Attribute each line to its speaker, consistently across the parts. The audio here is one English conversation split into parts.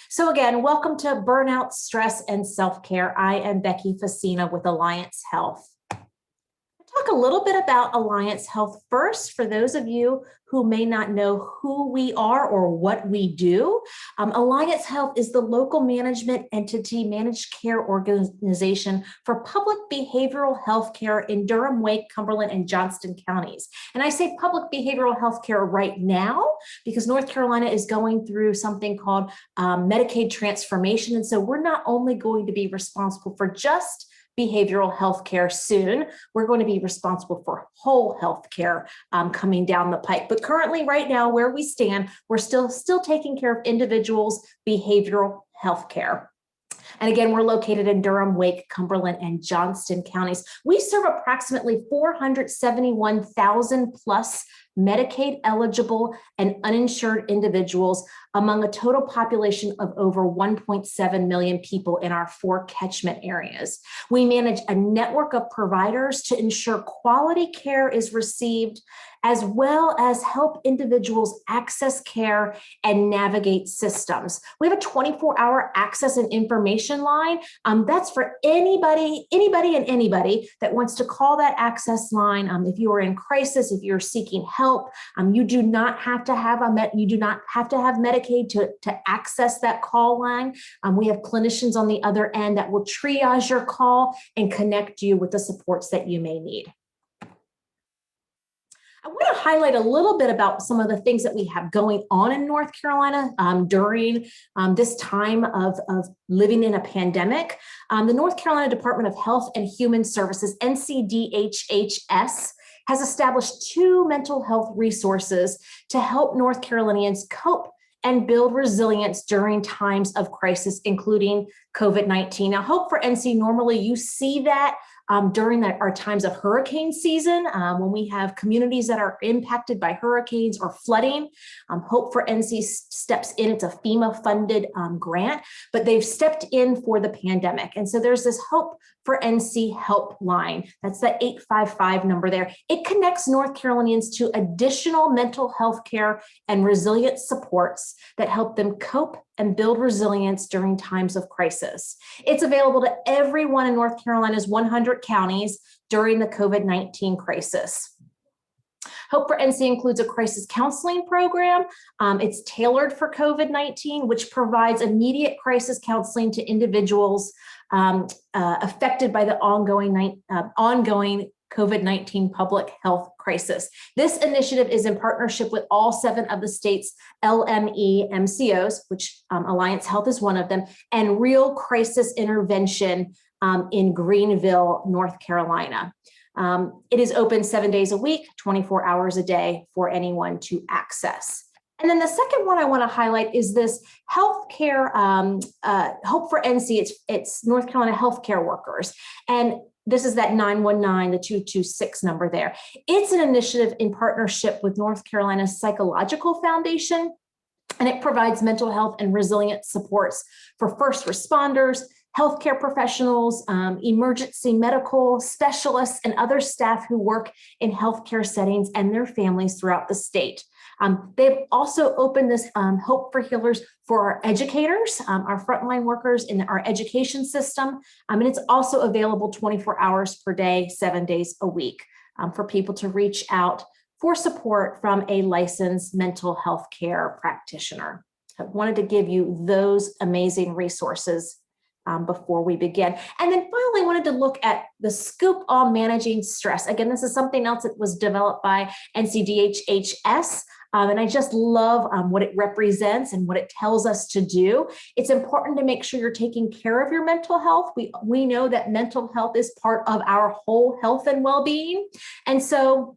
Speaker 1: So again, welcome to Burnout, Stress, and Self-Care. I am Becky Facina with Alliance Health. Talk a little bit about Alliance Health first for those of you who may not know who we are or what we do. Alliance Health is the local management entity managed care organization for public behavioral health care in Durham, Wake, Cumberland, and Johnston counties. And I say public behavioral health care right now because North Carolina is going through something called Medicaid transformation. And so we're not only going to be responsible for just behavioral health care soon, we're going to be responsible for whole health care coming down the pike. But currently, right now, where we stand, we're still taking care of individuals' behavioral health care. And again, we're located in Durham, Wake, Cumberland, and Johnston counties. We serve approximately 471,000 plus Medicaid eligible and uninsured individuals among a total population of over 1.7 million people in our 4 catchment areas. We manage a network of providers to ensure quality care is received, as well as help individuals access care and navigate systems. We have a 24-hour access and information line. That's for anybody and anybody that wants to call that access line. If you are in crisis, if you're seeking help, you do not have to have Medicaid to access that call line. We have clinicians on the other end that will triage your call and connect you with the supports that you may need. I want to highlight a little bit about some of the things that we have going on in North Carolina during this time of living in a pandemic. The North Carolina Department of Health and Human Services, NCDHHS, has established 2 mental health resources to help North Carolinians cope and build resilience during times of crisis, including COVID-19. Now, Hope for NC, normally you see that during our times of hurricane season, when we have communities that are impacted by hurricanes or flooding. Hope for NC steps in. It's a FEMA-funded grant, but they've stepped in for the pandemic. And so there's this Hope for NC helpline. That's the 855 number there. It connects North Carolinians to additional mental health care and resilience supports that help them cope and build resilience during times of crisis. It's available to everyone in North Carolina's 100 counties during the COVID-19 crisis. Hope for NC includes a crisis counseling program. It's tailored for COVID-19, which provides immediate crisis counseling to individuals affected by the ongoing COVID-19 public health crisis. This initiative is in partnership with all 7 of the state's LME MCOs, which Alliance Health is one of them, and Real Crisis Intervention in Greenville, North Carolina. It is open 7 days a week, 24 hours a day for anyone to access. And then the second one I want to highlight is this healthcare, Hope for NC, it's North Carolina healthcare workers. And this is that 919, the 226 number there. It's an initiative in partnership with North Carolina's Psychological Foundation, and it provides mental health and resilience supports for first responders, healthcare professionals, emergency medical specialists, and other staff who work in healthcare settings and their families throughout the state. They've also opened this Hope for Healers for our educators, our frontline workers in our education system. And it's also available 24 hours per day, 7 days a week for people to reach out for support from a licensed mental health care practitioner. I wanted to give you those amazing resources before we begin. And then finally, I wanted to look at the scoop on managing stress. Again, this is something else that was developed by NCDHHS. And I just love what it represents and what it tells us to do. It's important to make sure you're taking care of your mental health. We know that mental health is part of our whole health and well-being. And so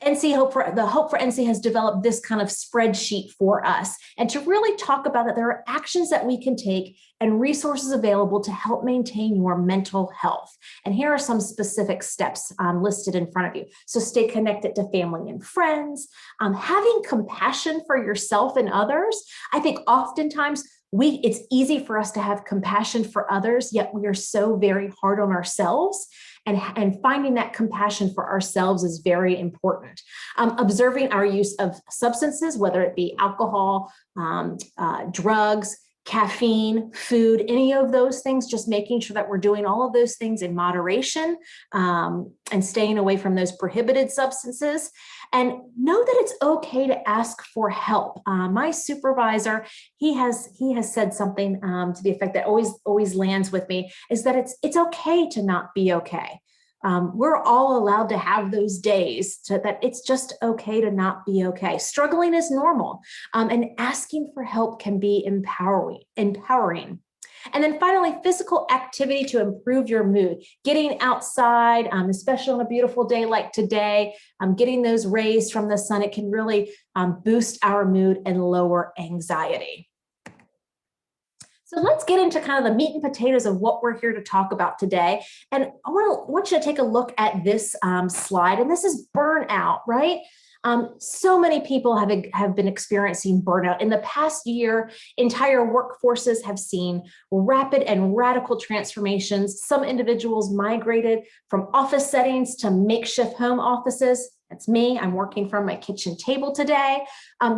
Speaker 1: Hope for NC has developed this kind of spreadsheet for us, and to really talk about that there are actions that we can take and resources available to help maintain your mental health. And here are some specific steps listed in front of you. So stay connected to family and friends, having compassion for yourself and others. I think oftentimes it's easy for us to have compassion for others, yet we are so very hard on ourselves. and finding that compassion for ourselves is very important. Observing our use of substances, whether it be alcohol, drugs, caffeine, food, any of those things, just making sure that we're doing all of those things in moderation, and staying away from those prohibited substances. And know that it's okay to ask for help. My supervisor, he has said something to the effect that always lands with me, is that it's okay to not be okay. We're all allowed to have those days, that it's just okay to not be okay. Struggling is normal, and asking for help can be empowering. And then finally, physical activity to improve your mood. Getting outside, especially on a beautiful day like today, getting those rays from the sun, it can really boost our mood and lower anxiety. So let's get into kind of the meat and potatoes of what we're here to talk about today. And I want you to take a look at this slide. And this is burnout, right? So many people have been experiencing burnout. In the past year, entire workforces have seen rapid and radical transformations. Some individuals migrated from office settings to makeshift home offices. That's me. I'm working from my kitchen table today.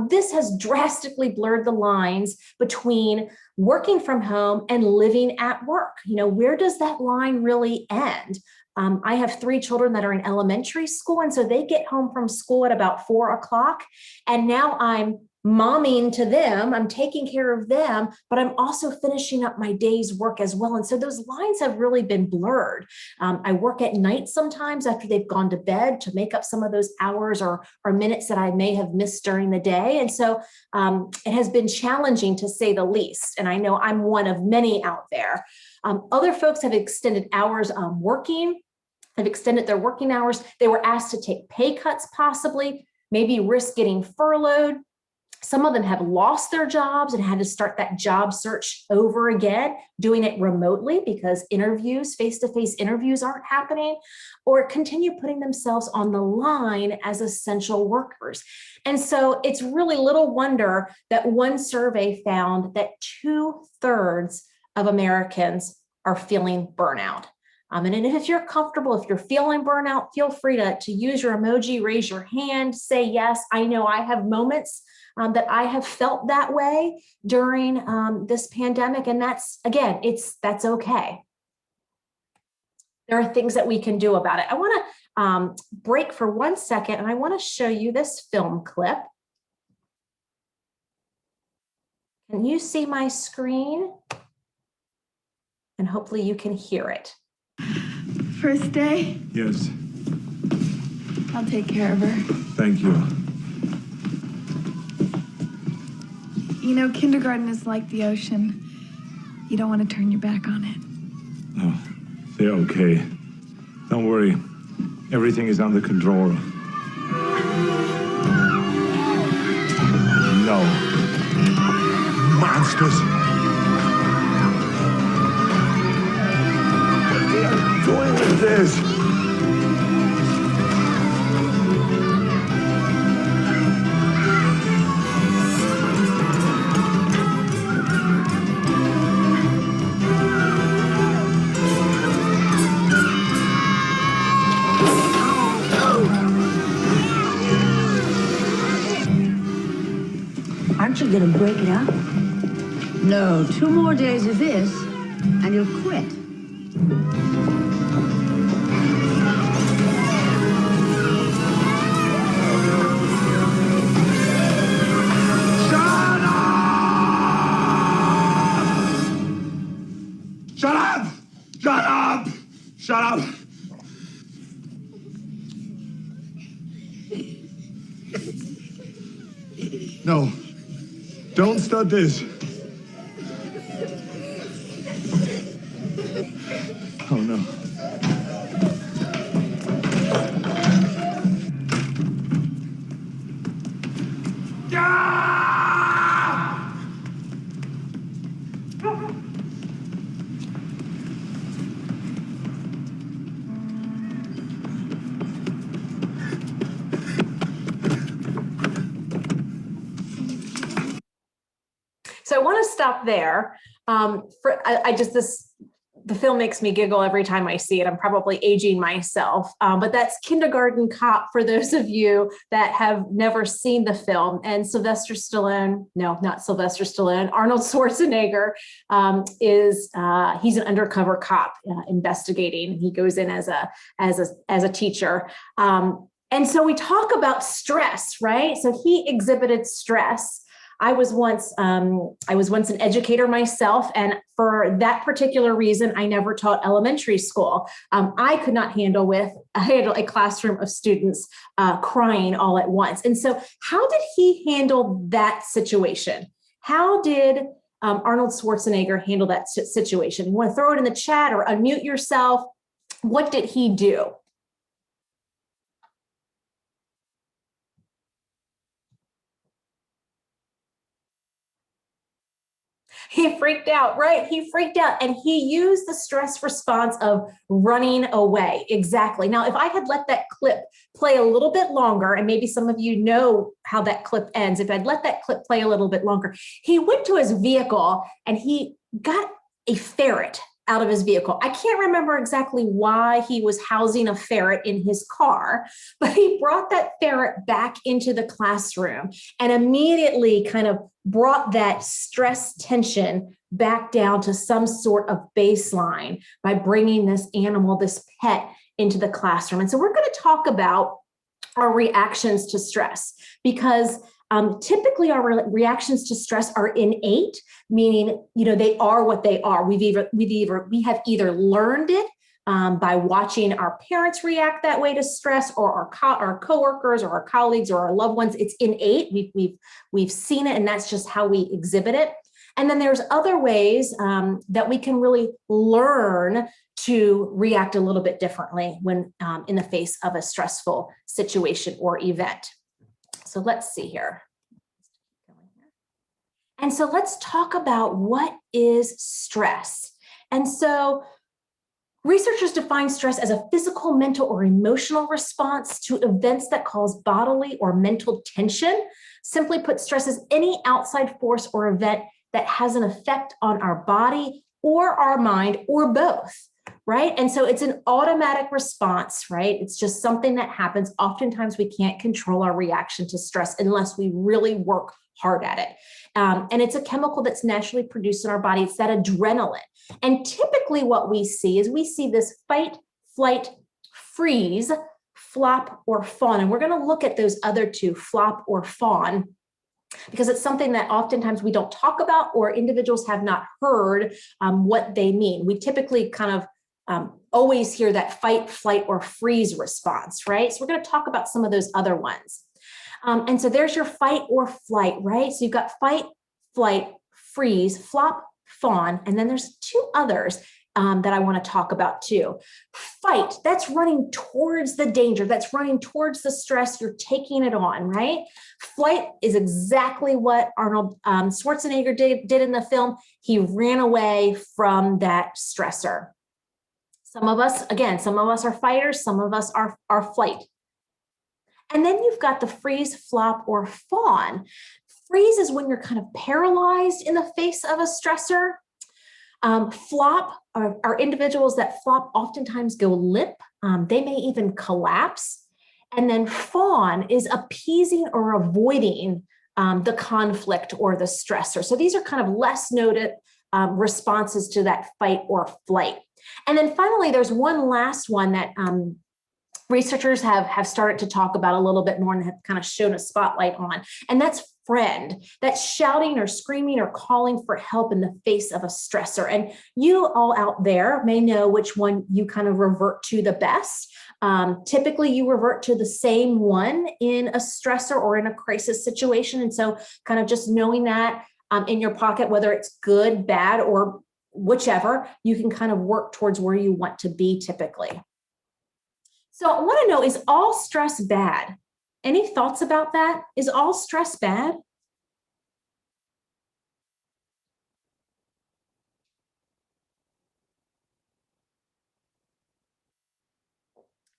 Speaker 1: This has drastically blurred the lines between working from home and living at work. Where does that line really end? I have 3 children that are in elementary school, and so they get home from school at about 4 o'clock. And now I'm momming to them, I'm taking care of them, but I'm also finishing up my day's work as well. And so those lines have really been blurred. I work at night sometimes after they've gone to bed to make up some of those hours or minutes that I may have missed during the day. And so it has been challenging, to say the least. And I know I'm one of many out there. Other folks have extended hours working. Have extended their working hours. They were asked to take pay cuts, possibly, maybe risk getting furloughed. Some of them have lost their jobs and had to start that job search over again, doing it remotely because face-to-face interviews aren't happening, or continue putting themselves on the line as essential workers. And so it's really little wonder that one survey found that 2/3 of Americans are feeling burnout. And if you're comfortable, if you're feeling burnout, feel free to use your emoji, raise your hand, say yes. I know I have moments that I have felt that way during this pandemic. And that's okay. There are things that we can do about it. I want to break for 1 second, and I want to show you this film clip. Can you see my screen? And hopefully you can hear it.
Speaker 2: First day?
Speaker 3: Yes.
Speaker 2: I'll take care of her.
Speaker 3: Thank you.
Speaker 2: Kindergarten is like the ocean. You don't want to turn your back on it.
Speaker 3: No, they're okay. Don't worry. Everything is under control. No. Monsters. What are you doing with this?
Speaker 4: Aren't you gonna break it up? No, 2 more days of this, and you'll quit.
Speaker 3: Shut up! Shut up! Shut up! No. Don't start this. Oh, no.
Speaker 1: So I want to stop there. the film makes me giggle every time I see it. I'm probably aging myself, but that's Kindergarten Cop for those of you that have never seen the film. And Sylvester Stallone, no, not Sylvester Stallone, Arnold Schwarzenegger he's an undercover cop investigating. He goes in as a teacher. And so we talk about stress, right? So he exhibited stress. I was once an educator myself, and for that particular reason, I never taught elementary school. I could not handle a classroom of students crying all at once. And so, how did he handle that situation? How did Arnold Schwarzenegger handle that situation? You want to throw it in the chat or unmute yourself? What did he do? He freaked out, right? He freaked out, and he used the stress response of running away. Exactly. Now, if I had let that clip play a little bit longer, and maybe some of you know how that clip ends, if I'd let that clip play a little bit longer, he went to his vehicle and he got a ferret out of his vehicle. I can't remember exactly why he was housing a ferret in his car, but he brought that ferret back into the classroom and immediately kind of brought that stress tension back down to some sort of baseline by bringing this animal, this pet, into the classroom. And so we're going to talk about our reactions to stress, because typically our reactions to stress are innate, meaning, they are what they are. We have either learned it by watching our parents react that way to stress, or our coworkers or our colleagues or our loved ones. It's innate. We've seen it, and that's just how we exhibit it. And then there's other ways that we can really learn to react a little bit differently when in the face of a stressful situation or event. So let's see here. And so let's talk about what is stress. And so researchers define stress as a physical, mental, or emotional response to events that cause bodily or mental tension. Simply put, stress is any outside force or event that has an effect on our body or our mind, or both, right? And so it's an automatic response, right? It's just something that happens. Oftentimes we can't control our reaction to stress unless we really work hard at it. And it's a chemical that's naturally produced in our body. It's that adrenaline. And typically what we see this fight, flight, freeze, flop, or fawn. And we're going to look at those other two, flop or fawn, because it's something that oftentimes we don't talk about, or individuals have not heard what they mean. We typically kind of always hear that fight, flight, or freeze response, right? So we're going to talk about some of those other ones. And so there's your fight or flight, right? So you've got fight, flight, freeze, flop, fawn, and then there's two others that I want to talk about too. Fight, that's running towards the danger, that's running towards the stress, you're taking it on, right? Flight is exactly what Arnold Schwarzenegger did in the film. He ran away from that stressor. Some of us are fighters, some of us are flight. And then you've got the freeze, flop, or fawn. Freeze is when you're kind of paralyzed in the face of a stressor. Flop are individuals that flop oftentimes go limp. They may even collapse. And then fawn is appeasing or avoiding the conflict or the stressor. So these are kind of less noted responses to that fight or flight. And then finally, there's one last one that researchers have started to talk about a little bit more and have kind of shown a spotlight on, and that's friend. That's shouting or screaming or calling for help in the face of a stressor. And you all out there may know which one you kind of revert to the best. Typically, you revert to the same one in a stressor or in a crisis situation. And so kind of just knowing that in your pocket, whether it's good, bad, or whichever, you can kind of work towards where you want to be typically. So I want to know, is all stress bad? Any thoughts about that? Is all stress bad?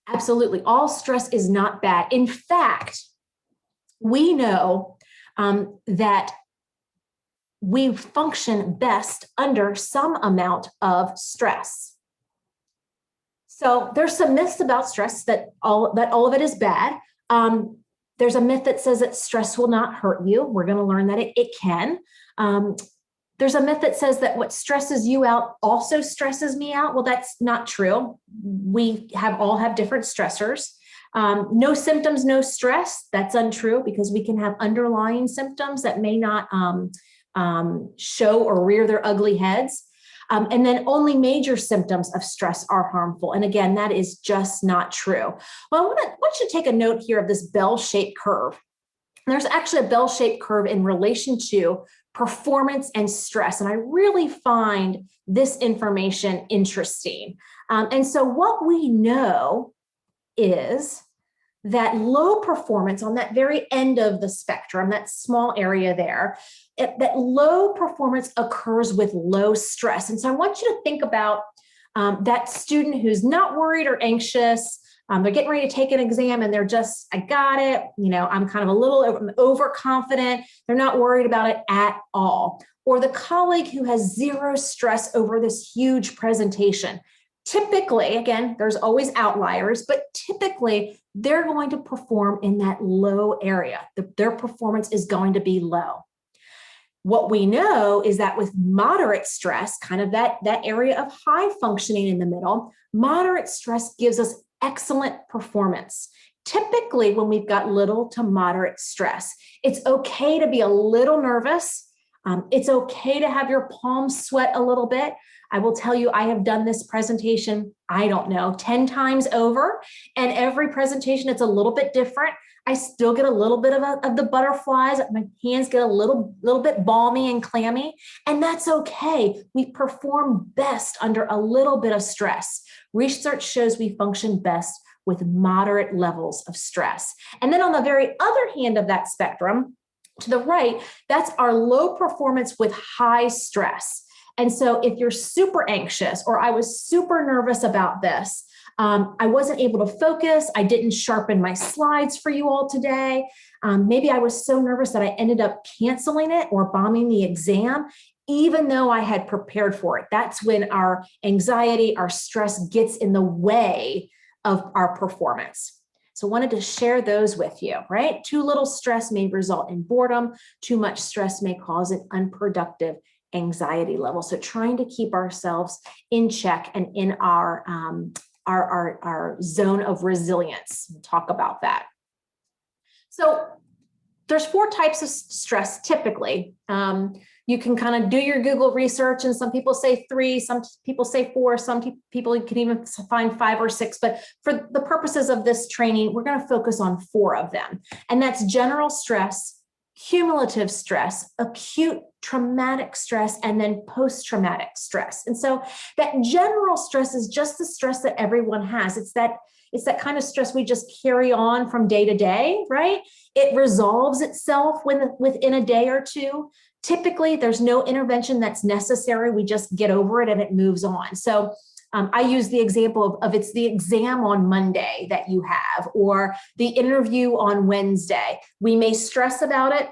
Speaker 1: Absolutely. All stress is not bad. In fact, we know that we function best under some amount of stress. So there's some myths about stress that all of it is bad. There's a myth that says that stress will not hurt you. We're going to learn that it can. There's a myth that says that what stresses you out also stresses me out. Well, that's not true. We all have different stressors. No symptoms, no stress. That's untrue, because we can have underlying symptoms that may not show or rear their ugly heads. And then only major symptoms of stress are harmful. And again, that is just not true. Well, I want you to take a note here of this bell-shaped curve. There's actually a bell-shaped curve in relation to performance and stress. And I really find this information interesting. And so what we know is that low performance on that very end of the spectrum, that small area there, that low performance occurs with low stress. And so I want you to think about that student who's not worried or anxious. They're getting ready to take an exam and they're just, I got it. I'm kind of a little overconfident. They're not worried about it at all. Or the colleague who has zero stress over this huge presentation. Typically, again, there's always outliers, but typically they're going to perform in that low area. Their performance is going to be low. What we know is that with moderate stress, kind of that area of high functioning in the middle, moderate stress gives us excellent performance. Typically, when we've got little to moderate stress, it's okay to be a little nervous. It's okay to have your palms sweat a little bit. I will tell you, I have done this presentation, 10 times over, and every presentation, it's a little bit different. I still get a little bit of the butterflies. My hands get a little bit balmy and clammy, and that's okay. We perform best under a little bit of stress. Research shows we function best with moderate levels of stress. And then on the very other hand of that spectrum, to the right, that's our low performance with high stress. And so if you're super anxious, or I was super nervous about this, I wasn't able to focus, I didn't sharpen my slides for you all today. Maybe I was so nervous that I ended up canceling it or bombing the exam, even though I had prepared for it. That's when our anxiety, our stress gets in the way of our performance. So wanted to share those with you, right? Too little stress may result in boredom. Too much stress may cause an unproductive anxiety level. So trying to keep ourselves in check and in our zone of resilience. We'll talk about that. So there's 4 types of stress typically. You can kind of do your Google research, and some people say 3, some people say 4, some people you can even find 5 or 6, but for the purposes of this training, we're going to focus on 4 of them. And that's general stress, cumulative stress, acute traumatic stress, and then post-traumatic stress. And so that general stress is just the stress that everyone has. It's that kind of stress we just carry on from day to day, right? It resolves itself within a day or two. Typically, there's no intervention that's necessary. We just get over it and it moves on. So I use the example of it's the exam on Monday that you have, or the interview on Wednesday. We may stress about it.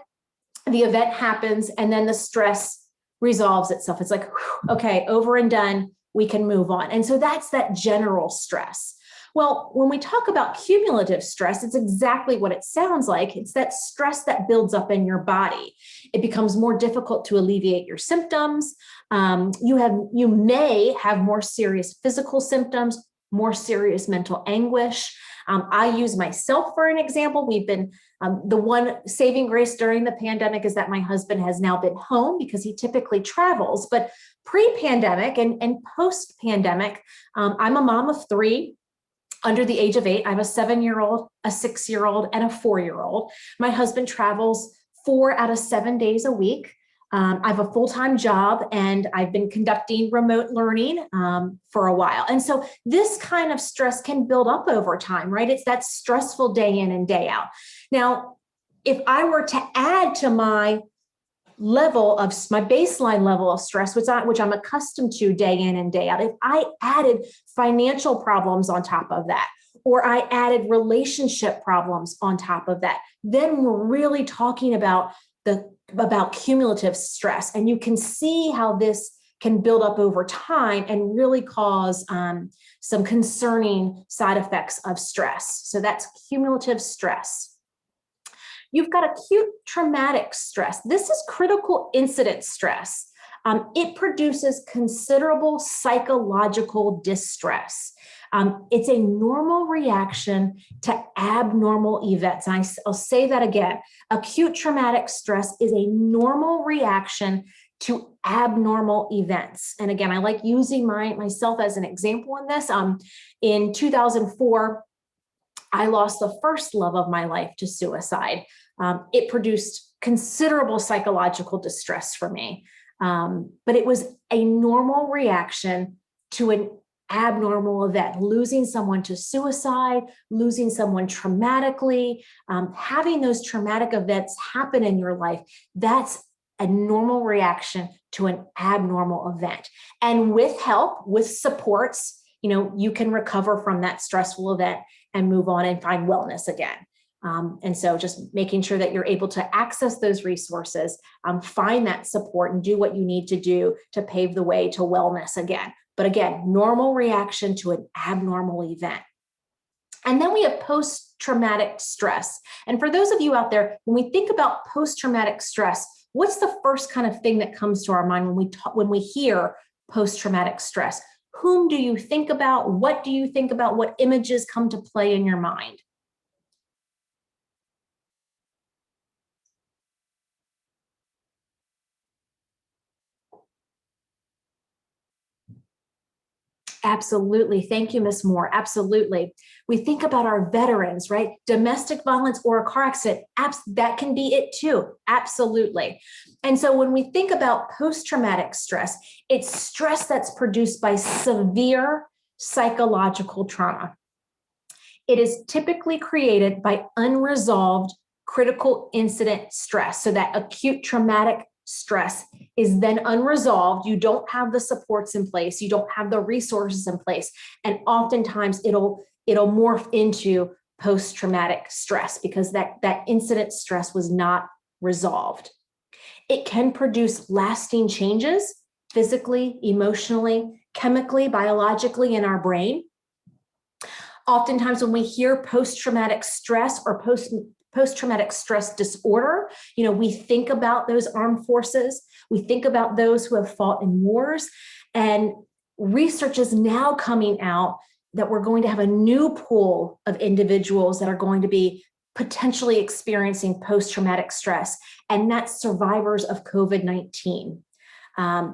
Speaker 1: The event happens, and then the stress resolves itself. It's like, whew, okay, over and done, we can move on. And so that's that general stress. Well, when we talk about cumulative stress, it's exactly what it sounds like. It's that stress that builds up in your body. It becomes more difficult to alleviate your symptoms. You may have more serious physical symptoms, more serious mental anguish. I use myself for an example. We've been, the one saving grace during the pandemic is that my husband has now been home because he typically travels. But pre-pandemic and post-pandemic, I'm a mom of 3. Under the age of 8, I have a 7-year-old, a 6-year-old, and a 4-year-old. My husband travels 4 out of 7 days a week. I have a full-time job, and I've been conducting remote learning for a while. And so this kind of stress can build up over time, right? It's that stressful day in and day out. Now, if I were to add to my baseline level of stress, which I'm accustomed to day in and day out, if I added financial problems on top of that, or I added relationship problems on top of that, then we're really talking about the about cumulative stress. And you can see how this can build up over time and really cause some concerning side effects of stress. So that's cumulative stress. You've got acute traumatic stress. This is critical incident stress. It produces considerable psychological distress. It's a normal reaction to abnormal events. And I'll say that again. Acute traumatic stress is a normal reaction to abnormal events. And again, I like using myself as an example in this. In 2004, I lost the first love of my life to suicide. It produced considerable psychological distress for me. But it was a normal reaction to an abnormal event, losing someone to suicide, losing someone traumatically, having those traumatic events happen in your life. That's a normal reaction to an abnormal event. And with help, with supports, you can recover from that stressful event and move on and find wellness again. And so just making sure that you're able to access those resources, find that support and do what you need to do to pave the way to wellness again. But again, normal reaction to an abnormal event. And then we have post-traumatic stress. And for those of you out there, when we think about post-traumatic stress, what's the first kind of thing that comes to our mind when we hear post-traumatic stress? Whom do you think about? What do you think about? What images come to play in your mind? Absolutely. Thank you, Ms. Moore. Absolutely. We think about our veterans, right? Domestic violence or a car accident, that can be it too. Absolutely. And so when we think about post-traumatic stress, it's stress that's produced by severe psychological trauma. It is typically created by unresolved critical incident stress. So that acute traumatic stress is then unresolved. You don't have the supports in place. You don't have the resources in place. And oftentimes it'll morph into post-traumatic stress because that incident stress was not resolved. It can produce lasting changes physically, emotionally, chemically, biologically in our brain. Oftentimes when we hear post-traumatic stress or post-traumatic stress disorder, we think about those armed forces. We think about those who have fought in wars. And research is now coming out that we're going to have a new pool of individuals that are going to be potentially experiencing post-traumatic stress, and that's survivors of COVID-19.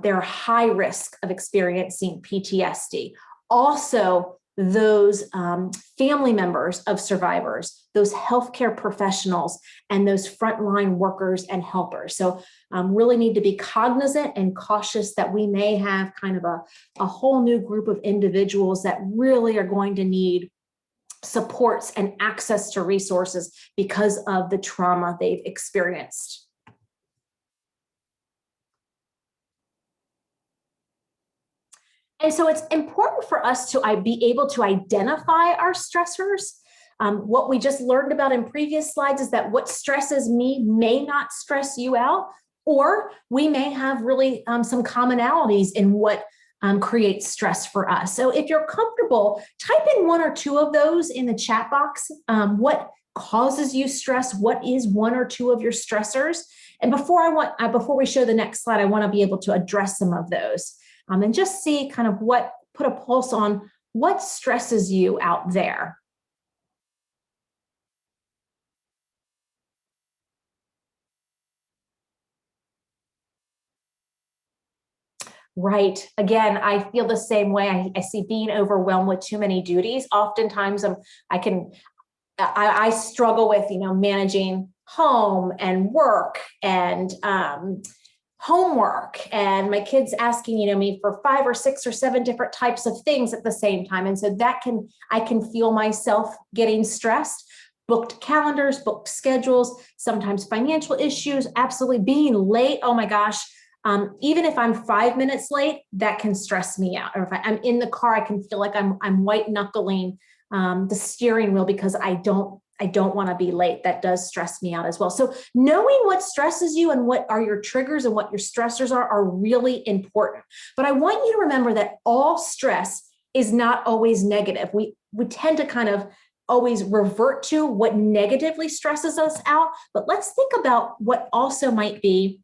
Speaker 1: They're high risk of experiencing PTSD. Also, those family members of survivors, those healthcare professionals, and those frontline workers and helpers. So really need to be cognizant and cautious that we may have kind of a whole new group of individuals that really are going to need supports and access to resources because of the trauma they've experienced. And so it's important for us to be able to identify our stressors. What we just learned about in previous slides is that what stresses me may not stress you out, or we may have really some commonalities in what creates stress for us. So if you're comfortable, type in one or two of those in the chat box. What causes you stress? What is one or two of your stressors? And before we show the next slide, I want to be able to address some of those. And just see kind of put a pulse on what stresses you out there. Right. Again, I feel the same way. I see being overwhelmed with too many duties. Oftentimes I struggle with, managing home and work and homework, and my kids asking, me for 5 or 6 or 7 different types of things at the same time. And so I can feel myself getting stressed. Booked calendars, booked schedules, sometimes financial issues, absolutely being late. Oh my gosh. Even if I'm 5 minutes late, that can stress me out. Or if I'm in the car, I can feel like I'm white knuckling the steering wheel because I don't I don't want to be late. That does stress me out as well. So knowing what stresses you and what are your triggers and what your stressors are really important. But I want you to remember that all stress is not always negative. We tend to kind of always revert to what negatively stresses us out. But let's think about what also might be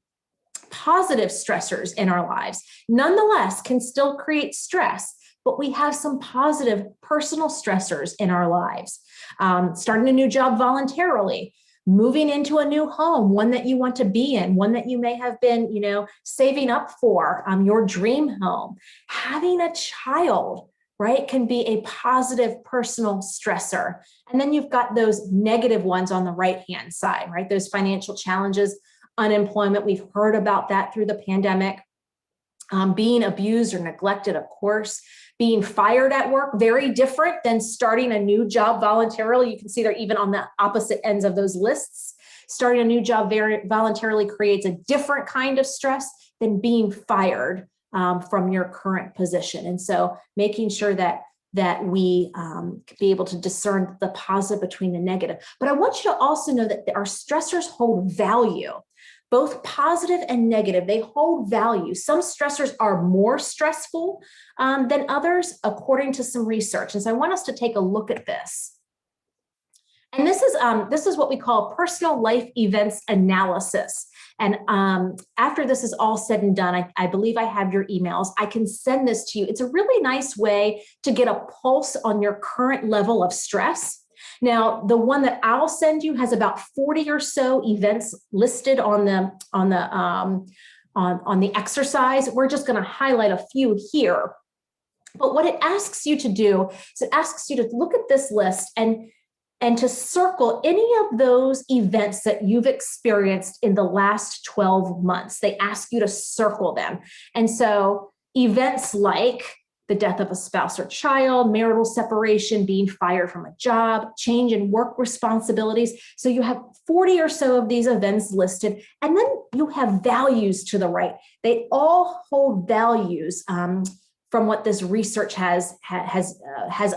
Speaker 1: positive stressors in our lives. Nonetheless, can still create stress, but we have some positive personal stressors in our lives. Starting a new job voluntarily, moving into a new home, one that you want to be in, one that you may have been, saving up for, your dream home. Having a child, right, can be a positive personal stressor. And then you've got those negative ones on the right-hand side, right? Those financial challenges, unemployment. We've heard about that through the pandemic. Being abused or neglected, of course. Being fired at work, very different than starting a new job voluntarily. You can see they're even on the opposite ends of those lists. Starting a new job voluntarily creates a different kind of stress than being fired from your current position. And so making sure that we be able to discern the positive between the negative. But I want you to also know that our stressors hold value. Both positive and negative, they hold value. Some stressors are more stressful than others, according to some research. And so I want us to take a look at this. And this is what we call personal life events analysis. And after this is all said and done, I believe I have your emails. I can send this to you. It's a really nice way to get a pulse on your current level of stress. Now, the one that I'll send you has about 40 or so events listed on the exercise. We're just going to highlight a few here. But what it asks you to do is it asks you to look at this list and to circle any of those events that you've experienced in the last 12 months. They ask you to circle them. And so events like the death of a spouse or child, marital separation, being fired from a job, change in work responsibilities. So you have 40 or so of these events listed, and then you have values to the right. They all hold values from what this research has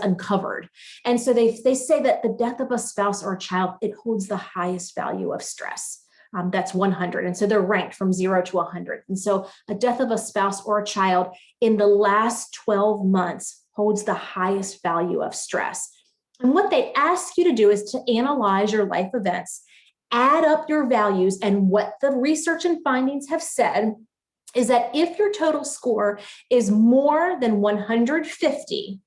Speaker 1: uncovered. And so they say that the death of a spouse or a child, it holds the highest value of stress. That's 100. And so they're ranked from 0 to 100. And so a death of a spouse or a child in the last 12 months holds the highest value of stress. And what they ask you to do is to analyze your life events, add up your values, and what the research and findings have said is that if your total score is more than 150,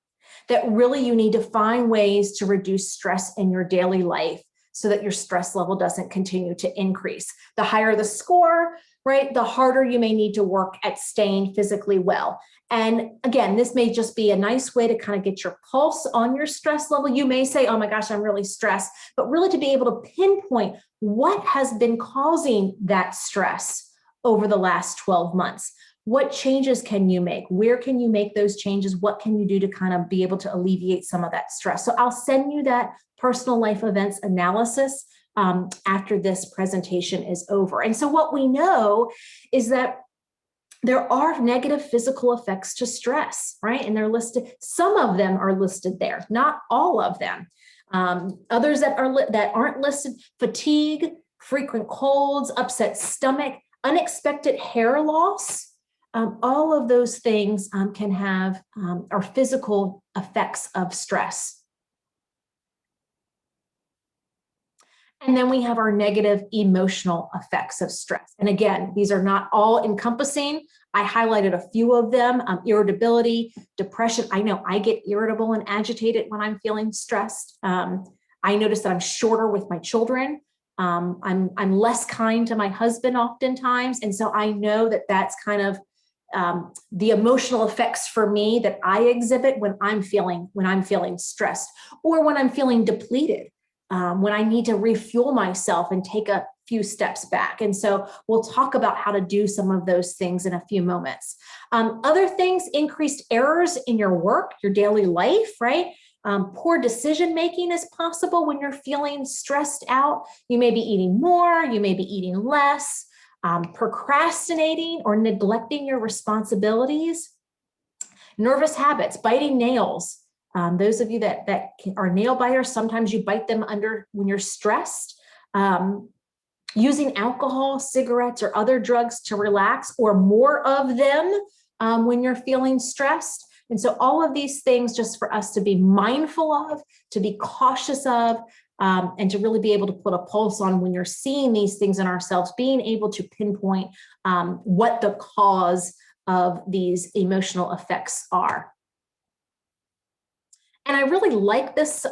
Speaker 1: that really you need to find ways to reduce stress in your daily life so that your stress level doesn't continue to increase. The higher the score, right, the harder you may need to work at staying physically well. And again, this may just be a nice way to kind of get your pulse on your stress level. You may say, oh my gosh, I'm really stressed, but really to be able to pinpoint what has been causing that stress over the last 12 months. What changes can you make? Where can you make those changes? What can you do to kind of be able to alleviate some of that stress? So I'll send you that personal life events analysis after this presentation is over. And so what we know is that there are negative physical effects to stress, right? And they're listed. Some of them are listed there, not all of them. Others that aren't listed: fatigue, frequent colds, upset stomach, unexpected hair loss. All of those things can have are physical effects of stress. And then we have our negative emotional effects of stress. And again, these are not all encompassing. I highlighted a few of them: irritability, depression. I know I get irritable and agitated when I'm feeling stressed. I notice that I'm shorter with my children. I'm less kind to my husband oftentimes. And so I know that that's kind of the emotional effects for me that I exhibit when I'm feeling stressed, or when I'm feeling depleted, when I need to refuel myself and take a few steps back. And so we'll talk about how to do some of those things in a few moments. Other things: increased errors in your work, your daily life, right? Poor decision-making is possible when you're feeling stressed out. You may be eating more, you may be eating less, procrastinating or neglecting your responsibilities, nervous habits, biting nails, Those of you that are nail biters, sometimes you bite them when you're stressed. Using alcohol, cigarettes, or other drugs to relax, or more of them when you're feeling stressed. And so all of these things just for us to be mindful of, to be cautious of, and to really be able to put a pulse on when you're seeing these things in ourselves, being able to pinpoint what the cause of these emotional effects are. And I really like this,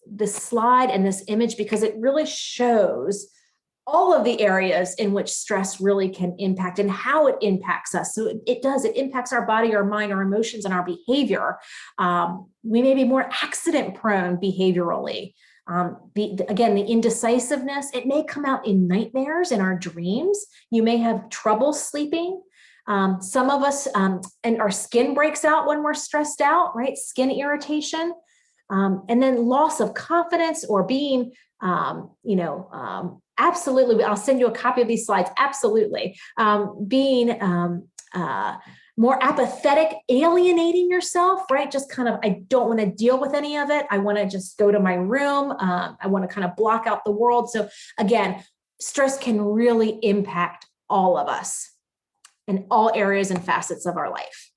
Speaker 1: this slide and this image because it really shows all of the areas in which stress really can impact and how it impacts us. So it impacts our body, our mind, our emotions, and our behavior. We may be more accident prone behaviorally. Again, the indecisiveness, it may come out in nightmares, in our dreams. You may have trouble sleeping. Some of us, and our skin breaks out when we're stressed out, right? Skin irritation. And then loss of confidence or being, absolutely, I'll send you a copy of these slides, absolutely. Being more apathetic, alienating yourself, right? Just kind of, I don't want to deal with any of it. I want to just go to my room. I want to kind of block out the world. So again, stress can really impact all of us in all areas and facets of our life.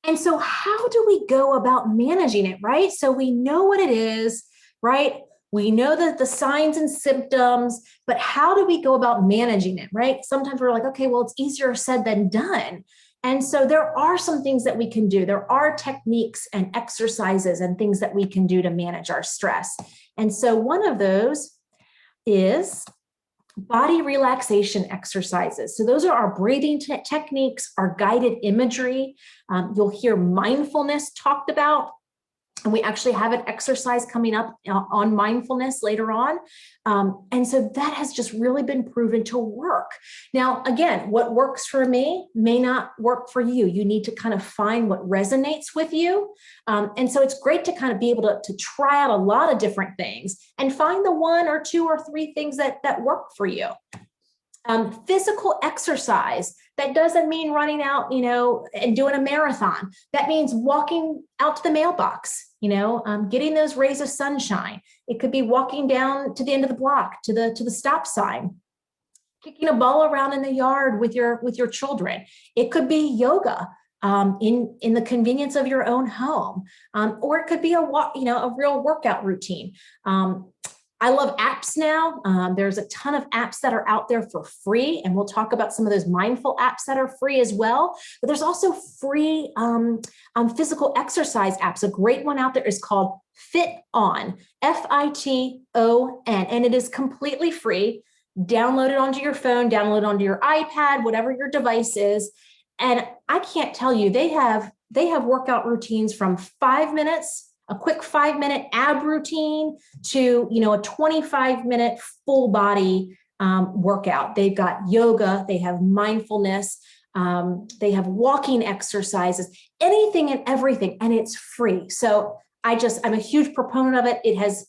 Speaker 1: And so how do we go about managing it, right? So we know what it is, right? We know that the signs and symptoms, but how do we go about managing it, right? Sometimes we're like, okay, well, it's easier said than done. And so there are some things that we can do. There are techniques and exercises and things that we can do to manage our stress. And so one of those is body relaxation exercises. So those are our breathing techniques, our guided imagery. You'll hear mindfulness talked about. And we actually have an exercise coming up on mindfulness later on. And so that has just really been proven to work. Now, again, what works for me may not work for you. You need to kind of find what resonates with you. And so it's great to kind of be able to try out a lot of different things and find the one or two or three things that work for you. Physical exercise, that doesn't mean running out, and doing a marathon. That means walking out to the mailbox, getting those rays of sunshine. It could be walking down to the end of the block, to the stop sign, kicking a ball around in the yard with your children. It could be yoga in the convenience of your own home, or it could be a real workout routine. I love apps now. There's a ton of apps that are out there for free, and we'll talk about some of those mindful apps that are free as well. But there's also free physical exercise apps. A great one out there is called Fit On, FITON, and it is completely free. Download it onto your phone, download it onto your iPad, whatever your device is. And I can't tell you, they have workout routines from 5 minutes, a quick 5-minute ab routine, to a 25-minute full body workout. They've got yoga, they have mindfulness, they have walking exercises, anything and everything, and it's free. So I'm a huge proponent of it. It has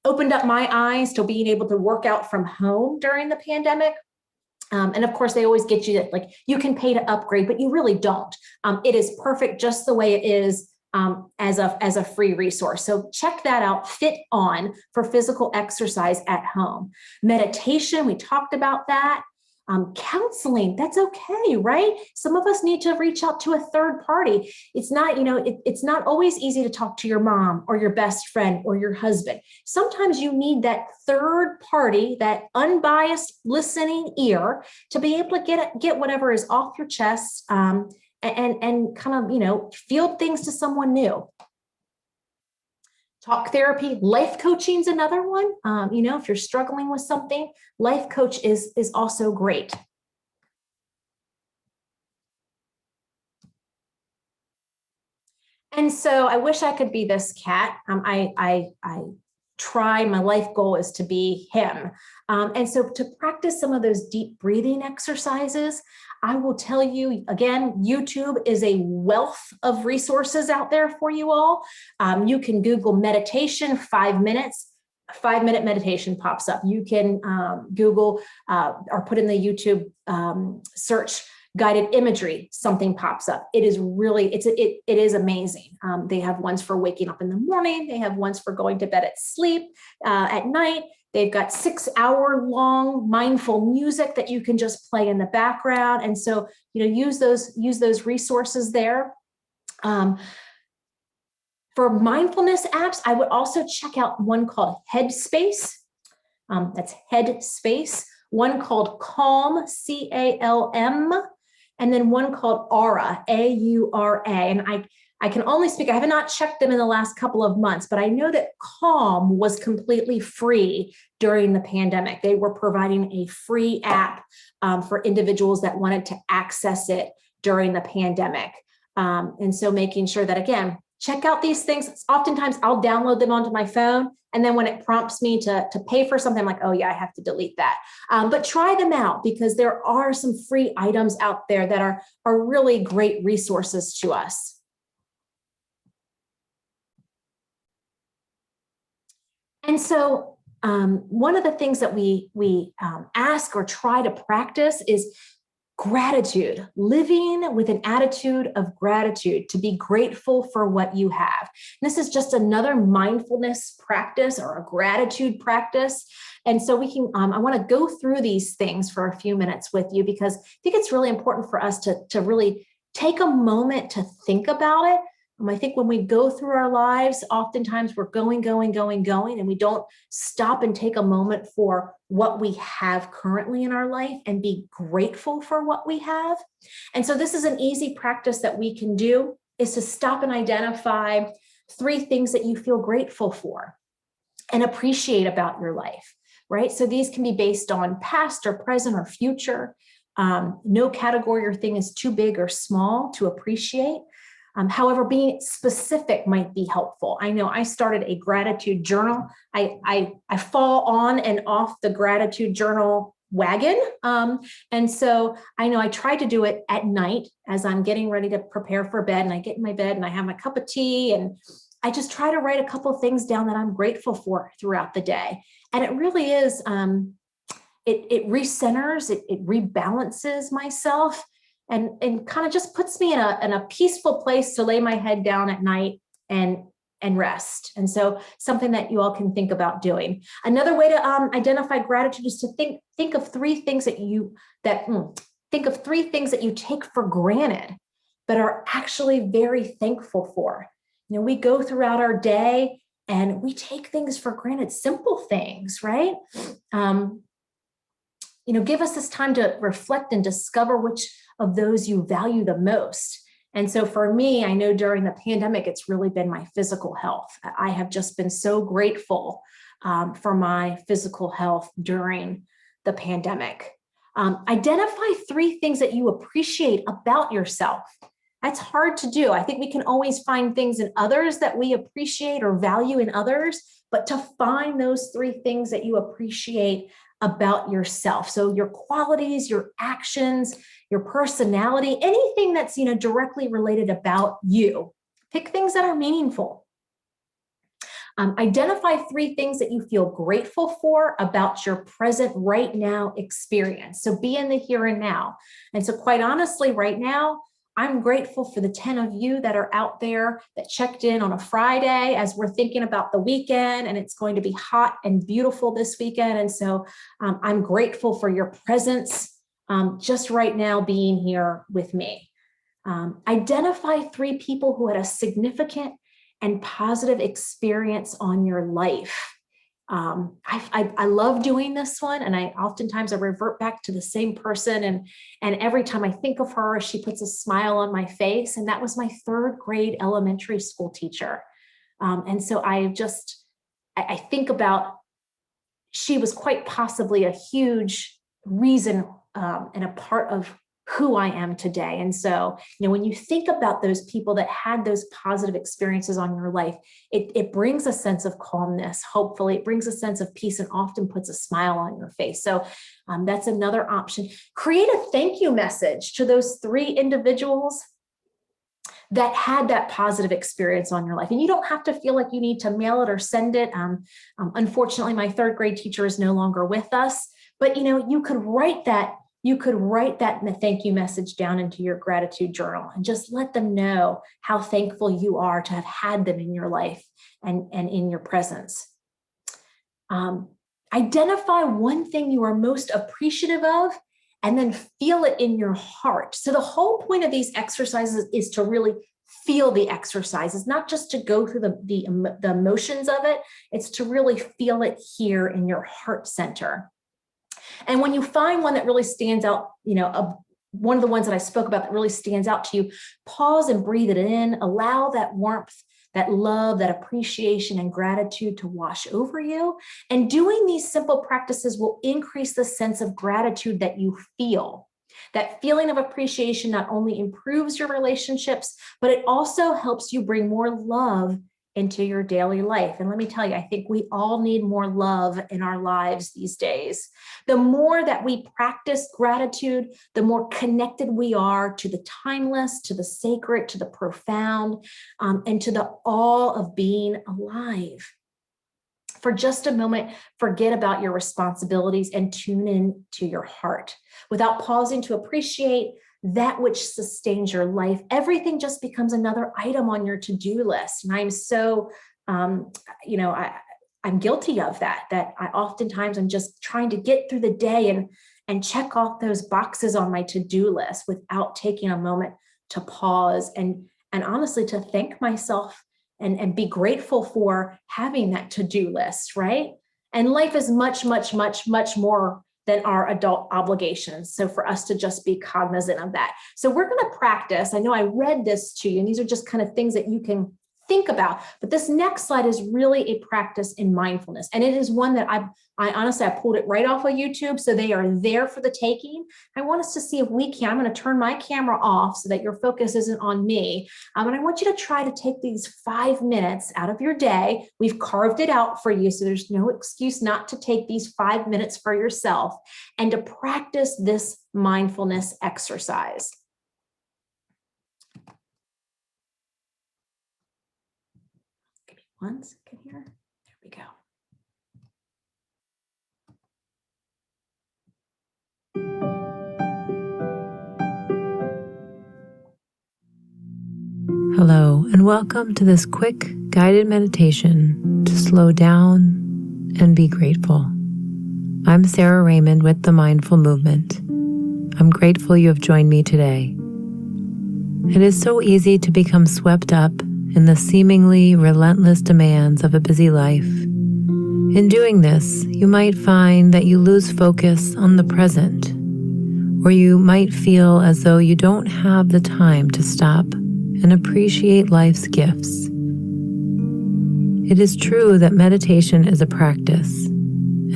Speaker 1: opened up my eyes to being able to work out from home during the pandemic. And of course, they always get you that, like, you can pay to upgrade, but you really don't. It is perfect just the way it is. As a free resource. So check that out, Fit On, for physical exercise at home. Meditation, we talked about that. Counseling, that's okay, right? Some of us need to reach out to a third party. It's not, it's not always easy to talk to your mom or your best friend or your husband. Sometimes you need that third party, that unbiased listening ear, to be able to get whatever is off your chest, and kind of, field things to someone new. Talk therapy, life coaching is another one. If you're struggling with something, life coach is also great. And so I wish I could be this cat. I try, my life goal is to be him. And so to practice some of those deep breathing exercises, I will tell you again, YouTube is a wealth of resources out there for you all. You can Google meditation, 5 minutes, 5-minute meditation pops up. You can Google or put in the YouTube search, Guided imagery, something pops up. It is really, it is amazing. They have ones for waking up in the morning. They have ones for going to bed at night. They've got 6-hour-long mindful music that you can just play in the background. And so, use those resources there. For mindfulness apps, I would also check out one called Headspace. That's Headspace. One called Calm, CALM, and then one called Aura, AURA. And I can only speak, I have not checked them in the last couple of months, but I know that Calm was completely free during the pandemic. They were providing a free app for individuals that wanted to access it during the pandemic. And so making sure that, again, check out these things. Oftentimes I'll download them onto my phone. And then when it prompts me to pay for something, I'm like, oh yeah, I have to delete that. But try them out, because there are some free items out there that are really great resources to us. And so one of the things that we ask or try to practice is gratitude, living with an attitude of gratitude, to be grateful for what you have. And this is just another mindfulness practice or a gratitude practice. And so we can, I want to go through these things for a few minutes with you, because I think it's really important for us to really take a moment to think about it. I think when we go through our lives, oftentimes we're going, and we don't stop and take a moment for what we have currently in our life and be grateful for what we have. And so this is an easy practice that we can do, is to stop and identify 3 things that you feel grateful for and appreciate about your life, right? So these can be based on past or present or future. No category or thing is too big or small to appreciate. However, being specific might be helpful. I know I started a gratitude journal. I fall on and off the gratitude journal wagon. And so I know I try to do it at night as I'm getting ready to prepare for bed, and I get in my bed and I have my cup of tea, and I just try to write a couple of things down that I'm grateful for throughout the day. And it really is, it recenters, it rebalances myself. And kind of just puts me in a peaceful place to lay my head down at night and rest. And so something that you all can think about doing. Another way to identify gratitude is to think of 3 things that you take for granted, but are actually very thankful for. We go throughout our day and we take things for granted, simple things, right? Give us this time to reflect and discover which of those you value the most. And so for me, I know during the pandemic, it's really been my physical health. I have just been so grateful for my physical health during the pandemic. Identify 3 things that you appreciate about yourself. That's hard to do. I think we can always find things in others that we appreciate or value in others, but to find those 3 things that you appreciate about yourself. So your qualities, your actions, your personality, anything that's, directly related about you. Pick things that are meaningful. Identify 3 things that you feel grateful for about your present right now experience. So be in the here and now. And so quite honestly, right now, I'm grateful for the 10 of you that are out there that checked in on a Friday as we're thinking about the weekend, and it's going to be hot and beautiful this weekend. And so I'm grateful for your presence just right now being here with me. Identify 3 people who had a significant and positive experience on your life. I love doing this one, and oftentimes I revert back to the same person, and every time I think of her, she puts a smile on my face, and that was my 3rd grade elementary school teacher. And so I think about, she was quite possibly a huge reason and a part of who I am today. And so, when you think about those people that had those positive experiences on your life, it brings a sense of calmness. Hopefully it brings a sense of peace and often puts a smile on your face. So that's another option. Create a thank you message to those 3 individuals that had that positive experience on your life. And you don't have to feel like you need to mail it or send it. Unfortunately, my 3rd grade teacher is no longer with us, but you could write that you could write that thank you message down into your gratitude journal and just let them know how thankful you are to have had them in your life and in your presence. Identify one thing you are most appreciative of and then feel it in your heart. So the whole point of these exercises is to really feel the exercises, not just to go through the emotions of it. It's to really feel it here in your heart center. And when you find one that really stands out, one of the ones that I spoke about that really stands out to you, pause and breathe it in. Allow that warmth, that love, that appreciation and gratitude to wash over you. And doing these simple practices will increase the sense of gratitude that you feel. That feeling of appreciation not only improves your relationships, but it also helps you bring more love into your daily life. And let me tell you, I think we all need more love in our lives these days. The more that we practice gratitude, the more connected we are to the timeless, to the sacred, to the profound, and to the awe of being alive. For just a moment, forget about your responsibilities and tune in to your heart. Without pausing to appreciate that which sustains your life, everything just becomes another item on your to-do list. And I'm so, I'm guilty of that I oftentimes I'm just trying to get through the day and check off those boxes on my to-do list without taking a moment to pause and honestly to thank myself and be grateful for having that to-do list, right? And life is much, much, much, much more than our adult obligations. So for us to just be cognizant of that. So we're going to practice. I know I read this to you, and these are just kind of things that you can think about. But this next slide is really a practice in mindfulness. And it is one that I honestly pulled it right off of YouTube. So they are there for the taking. I want us to see if we can. I'm going to turn my camera off so that your focus isn't on me. And I want you to try to take these 5 minutes out of your day. We've carved it out for you, so there's no excuse not to take these 5 minutes for yourself and to practice this mindfulness exercise. Give me 1 second here. There we go.
Speaker 5: Hello, and welcome to this quick guided meditation to slow down and be grateful. I'm Sarah Raymond with the Mindful Movement. I'm grateful you have joined me today. It is so easy to become swept up in the seemingly relentless demands of a busy life. In doing this, you might find that you lose focus on the present, or you might feel as though you don't have the time to stop and appreciate life's gifts. It is true that meditation is a practice,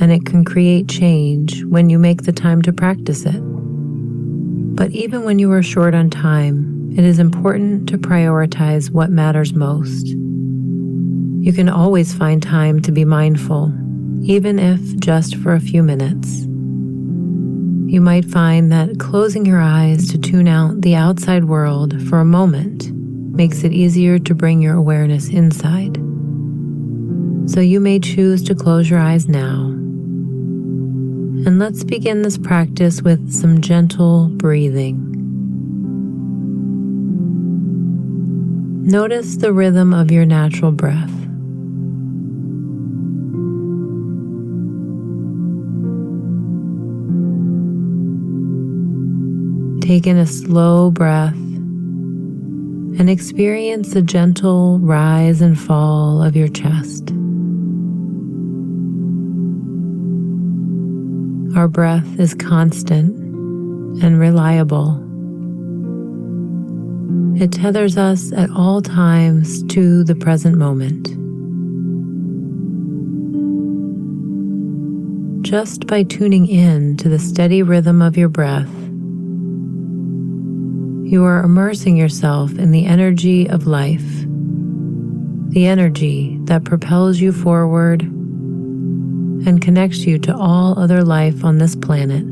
Speaker 5: and it can create change when you make the time to practice it. But even when you are short on time, it is important to prioritize what matters most. You can always find time to be mindful, even if just for a few minutes. You might find that closing your eyes to tune out the outside world for a moment makes it easier to bring your awareness inside. So you may choose to close your eyes now. And let's begin this practice with some gentle breathing. Notice the rhythm of your natural breath. Take in a slow breath and experience the gentle rise and fall of your chest. Our breath is constant and reliable. It tethers us at all times to the present moment. Just by tuning in to the steady rhythm of your breath, you are immersing yourself in the energy of life, the energy that propels you forward and connects you to all other life on this planet.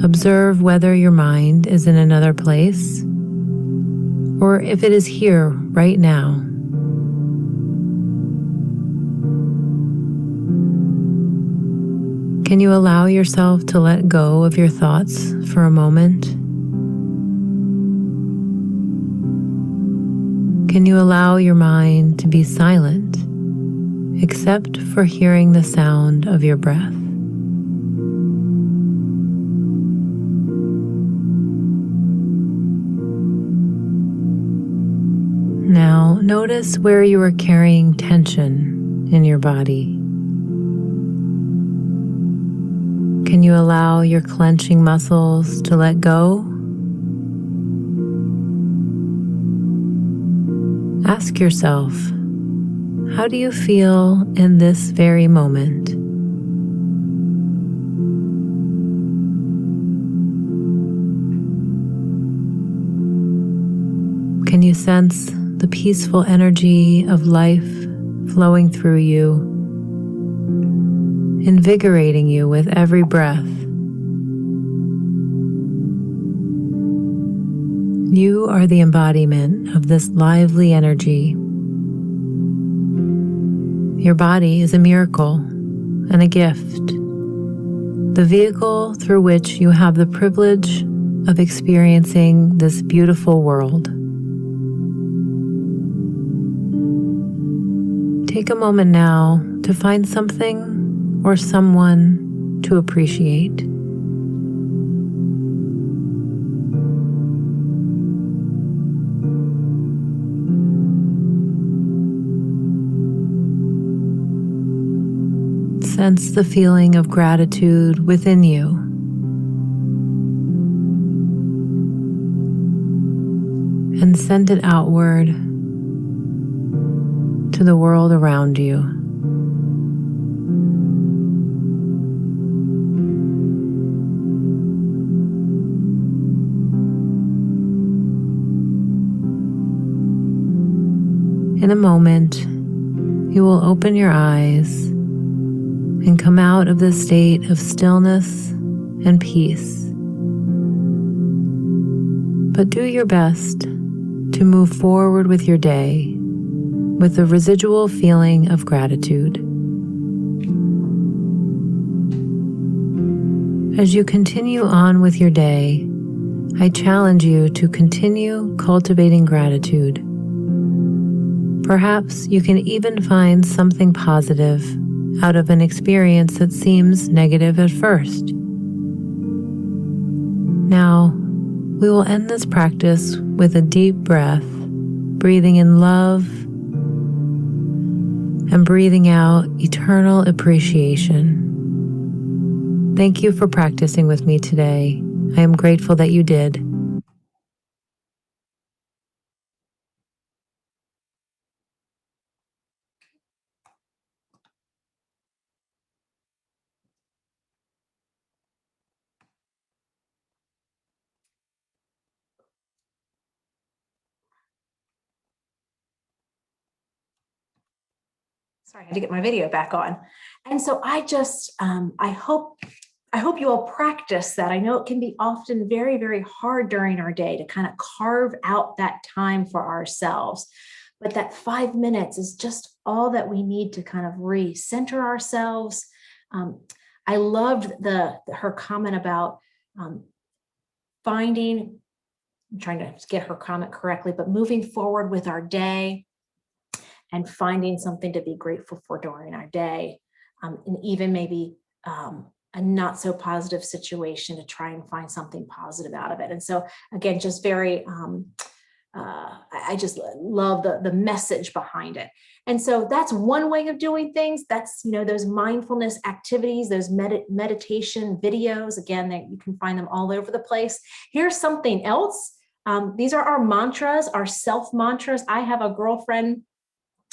Speaker 5: Observe whether your mind is in another place or if it is here right now. Can you allow yourself to let go of your thoughts for a moment? Can you allow your mind to be silent, except for hearing the sound of your breath? Now, notice where you are carrying tension in your body. Can you allow your clenching muscles to let go? Ask yourself, how do you feel in this very moment? Can you sense the peaceful energy of life flowing through you, invigorating you with every breath? You are the embodiment of this lively energy. Your body is a miracle and a gift, the vehicle through which you have the privilege of experiencing this beautiful world. Take a moment now to find something or someone to appreciate. Sense the feeling of gratitude within you. And send it outward to the world around you. In a moment, you will open your eyes and come out of this state of stillness and peace. But do your best to move forward with your day with the residual feeling of gratitude. As you continue on with your day, I challenge you to continue cultivating gratitude. Perhaps you can even find something positive out of an experience that seems negative at first. Now, we will end this practice with a deep breath, breathing in love and breathing out eternal appreciation. Thank you for practicing with me today. I am grateful that you did.
Speaker 1: Sorry, I had to get my video back on. And so I just, I hope you all practice that. I know it can be often very, very hard during our day to kind of carve out that time for ourselves. But that 5 minutes is just all that we need to kind of recenter ourselves. I loved her comment about finding, I'm trying to get her comment correctly, but moving forward with our day and finding something to be grateful for during our day, and even maybe a not so positive situation to try and find something positive out of it. And so again, just very, I just love the message behind it. And so that's one way of doing things. That's, those mindfulness activities, those meditation videos, again, that you can find them all over the place. Here's something else. These are our mantras, our self mantras. I have a girlfriend,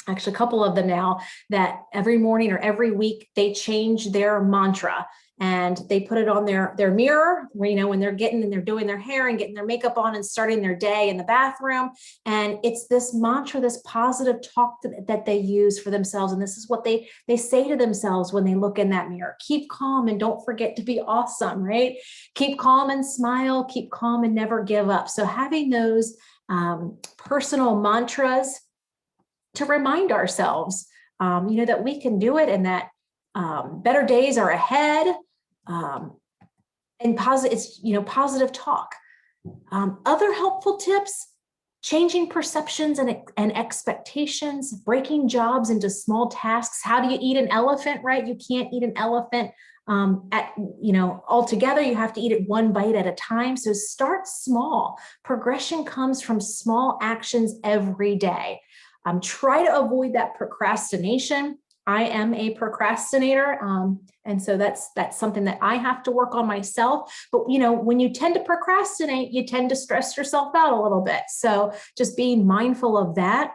Speaker 1: actually a couple of them now, that every morning or every week they change their mantra and they put it on their mirror where, when they're doing their hair and getting their makeup on and starting their day in the bathroom. And it's this mantra, this positive talk that they use for themselves. And this is what they say to themselves when they look in that mirror: keep calm and don't forget to be awesome, right? Keep calm and smile, keep calm and never give up. So having those personal mantras to remind ourselves, that we can do it, and that Better days are ahead. And positive, it's, positive talk. Other helpful tips: changing perceptions and expectations, breaking jobs into small tasks. How do you eat an elephant, right? You can't eat an elephant all together. You have to eat it one bite at a time. So start small. Progression comes from small actions every day. Try to avoid that procrastination. I am a procrastinator. And so that's something that I have to work on myself. But, when you tend to procrastinate, you tend to stress yourself out a little bit. So just being mindful of that.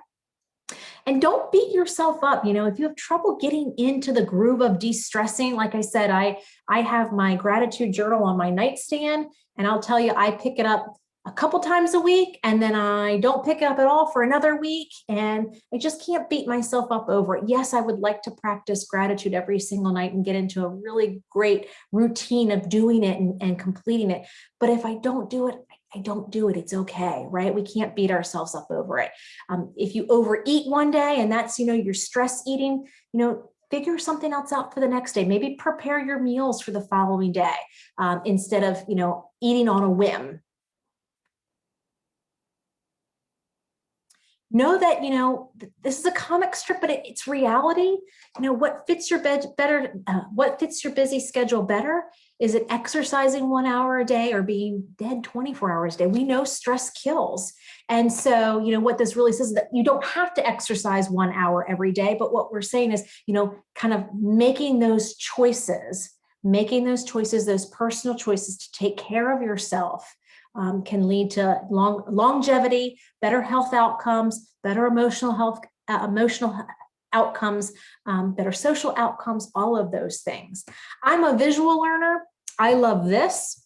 Speaker 1: And don't beat yourself up. If you have trouble getting into the groove of de-stressing, like I said, I have my gratitude journal on my nightstand, and I'll tell you, I pick it up a couple times a week, and then I don't pick it up at all for another week, and I just can't beat myself up over it. Yes, I would like to practice gratitude every single night and get into a really great routine of doing it and completing it. But if I don't do it, I don't do it. It's okay, right? We can't beat ourselves up over it. If you overeat one day and that's, your stress eating, figure something else out for the next day. Maybe prepare your meals for the following day instead of, eating on a whim. Know that, this is a comic strip, but it's reality. What fits your what fits your busy schedule better? Is it exercising 1 hour a day or being dead 24 hours a day? We know stress kills. And so, what this really says is that you don't have to exercise 1 hour every day. But what we're saying is, kind of making those choices, those personal choices to take care of yourself can lead to longevity, better health outcomes, better emotional outcomes, better social outcomes, all of those things. I'm a visual learner. I love this.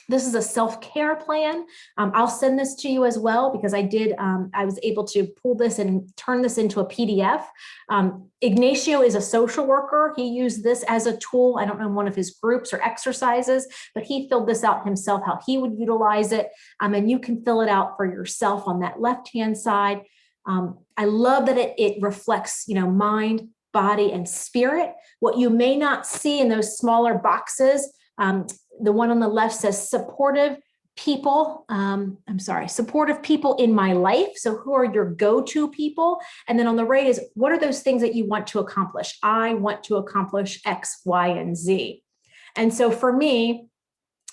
Speaker 1: This is a self-care plan. I'll send this to you as well because I was able to pull this and turn this into a PDF. Ignacio is a social worker. He used this as a tool. I don't know, one of his groups or exercises, but he filled this out himself, how he would utilize it. And you can fill it out for yourself on that left-hand side. I love that it reflects, mind, body, and spirit. What you may not see in those smaller boxes, the one on the left says supportive people. Supportive people in my life. So who are your go-to people? And then on the right is, what are those things that you want to accomplish? I want to accomplish X, Y, and Z. And so for me,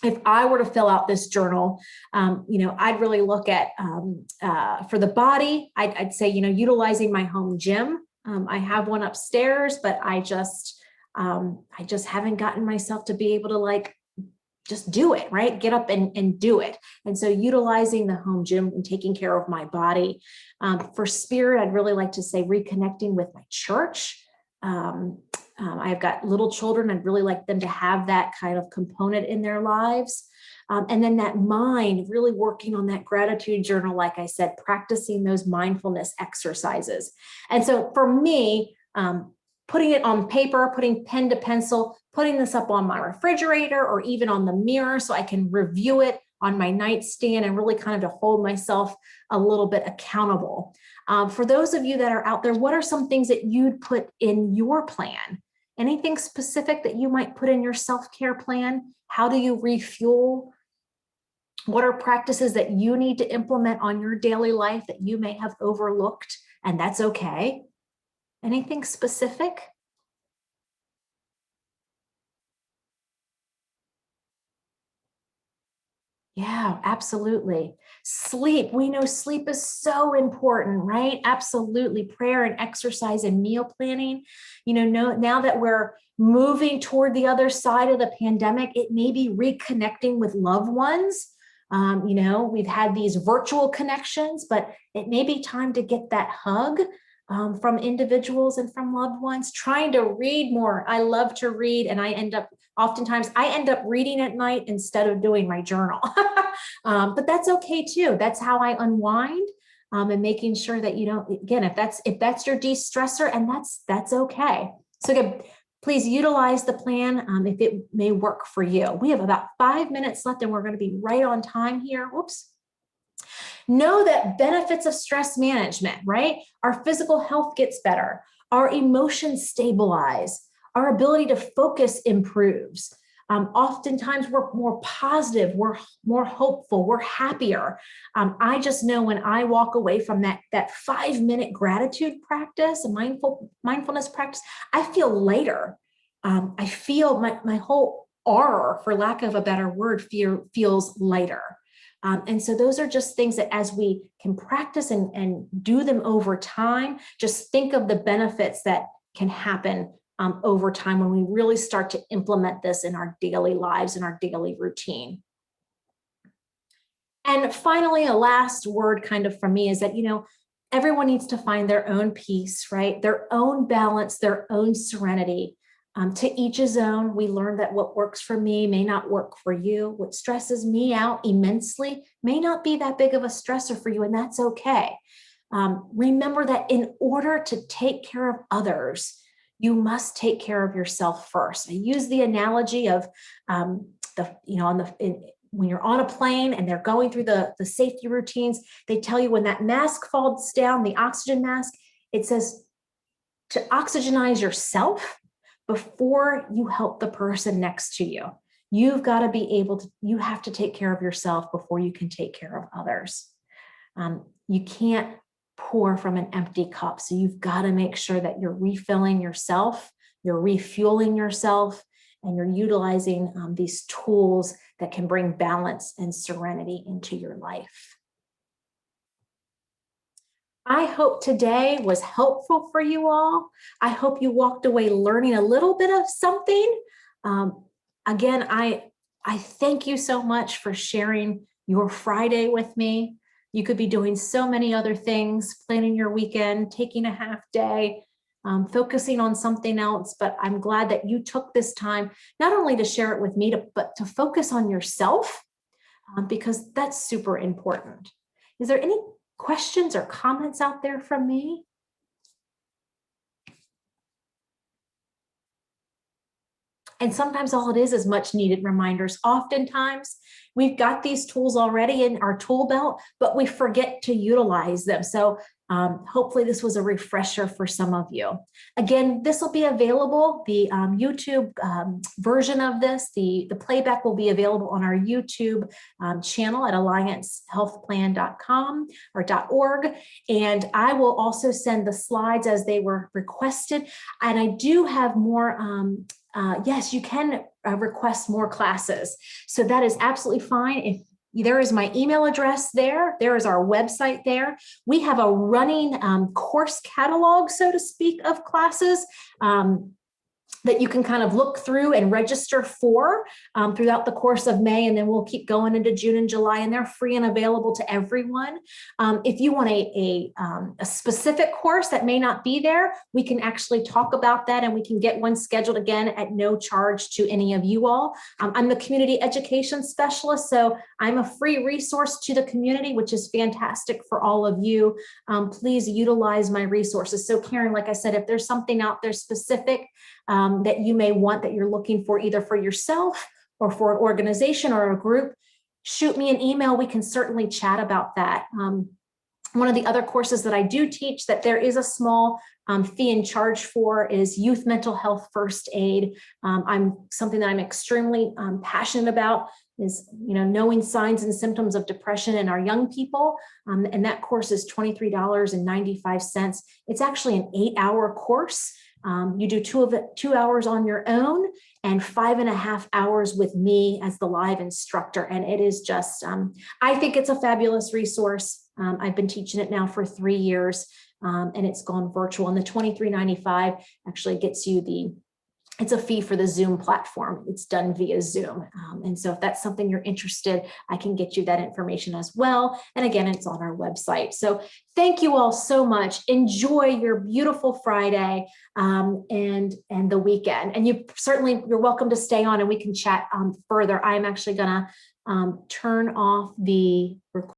Speaker 1: if I were to fill out this journal, I'd really look at, for the body, I'd say, utilizing my home gym. I have one upstairs, but I just haven't gotten myself to be able to just do it, right? Get up and do it. And so utilizing the home gym and taking care of my body. For spirit, I'd really like to say reconnecting with my church. I've got little children. I'd really like them to have that kind of component in their lives. And then that mind, really working on that gratitude journal, like I said, practicing those mindfulness exercises. And so for me, putting it on paper, putting pen to pencil, putting this up on my refrigerator or even on the mirror so I can review it on my nightstand and really kind of to hold myself a little bit accountable. For those of you that are out there, what are some things that you'd put in your plan? Anything specific that you might put in your self-care plan? How do you refuel? What are practices that you need to implement on your daily life that you may have overlooked? And that's okay. Anything specific? Yeah, absolutely. Sleep. We know sleep is so important, right? Absolutely. Prayer and exercise and meal planning. Now that we're moving toward the other side of the pandemic, it may be reconnecting with loved ones. We've had these virtual connections, but it may be time to get that hug from individuals and from loved ones. Trying to read more. I love to read, and oftentimes I end up reading at night instead of doing my journal. But that's okay too. That's how I unwind, and making sure that again, if that's your de-stressor, and that's okay. So again, please utilize the plan if it may work for you. We have about 5 minutes left and we're going to be right on time here. Whoops. Know that benefits of stress management, right? Our physical health gets better. Our emotions stabilize. Our ability to focus improves. Oftentimes we're more positive, we're more hopeful, we're happier. I just know when I walk away from that 5-minute gratitude practice, a mindfulness practice, I feel lighter. I feel my whole aura, for lack of a better word, feels lighter. And so those are just things that as we can practice and do them over time, just think of the benefits that can happen over time when we really start to implement this in our daily lives and our daily routine. And finally, a last word kind of from me is that, everyone needs to find their own peace, right? Their own balance, their own serenity. To each his own. We learned that what works for me may not work for you. What stresses me out immensely may not be that big of a stressor for you, and that's okay. Remember that in order to take care of others, you must take care of yourself first. I use the analogy of when you're on a plane and they're going through the safety routines, they tell you when that mask falls down, the oxygen mask, it says to oxygenize yourself before you help the person next to you. You've got to be able to, you have to take care of yourself before you can take care of others. You can't pour from an empty cup. So you've got to make sure that you're refilling yourself, you're refueling yourself, and you're utilizing these tools that can bring balance and serenity into your life. I hope today was helpful for you all. I hope you walked away learning a little bit of something. Again, I thank you so much for sharing your Friday with me. You could be doing so many other things, planning your weekend, taking a half day, focusing on something else, but I'm glad that you took this time, not only to share it with me, but to focus on yourself, because that's super important. Is there any questions or comments out there from me? And sometimes all it is much needed reminders. Oftentimes we've got these tools already in our tool belt, but we forget to utilize them. So hopefully this was a refresher for some of you. Again, this will be available, the YouTube version of this, the playback will be available on our YouTube channel at alliancehealthplan.com or .org. And I will also send the slides as they were requested. And I do have more, yes, you can request more classes. So that is absolutely fine. If there is my email address there. There is our website there. We have a running course catalog, so to speak, of classes that you can kind of look through and register for throughout the course of May, and then we'll keep going into June and July, and they're free and available to everyone. If you want a specific course that may not be there, we can actually talk about that, and we can get one scheduled again at no charge to any of you all. I'm the community education specialist, so I'm a free resource to the community, which is fantastic for all of you. Please utilize my resources. So Karen, like I said, if there's something out there specific that you may want, that you're looking for either for yourself or for an organization or a group, shoot me an email. We can certainly chat about that. One of the other courses that I do teach that there is a small fee and charge for is youth mental health first aid. Something that I'm extremely passionate about is, knowing signs and symptoms of depression in our young people. And that course is $23.95. It's actually an 8-hour course. You do 2 hours on your own and 5.5 hours with me as the live instructor. And it is just, I think it's a fabulous resource. I've been teaching it now for 3 years and it's gone virtual. And the $23.95 actually gets you it's a fee for the Zoom platform. It's done via Zoom. And so if that's something you're interested, I can get you that information as well. And again, it's on our website. So thank you all so much. Enjoy your beautiful Friday and the weekend. And you're welcome to stay on and we can chat further. I'm actually gonna turn off the recording.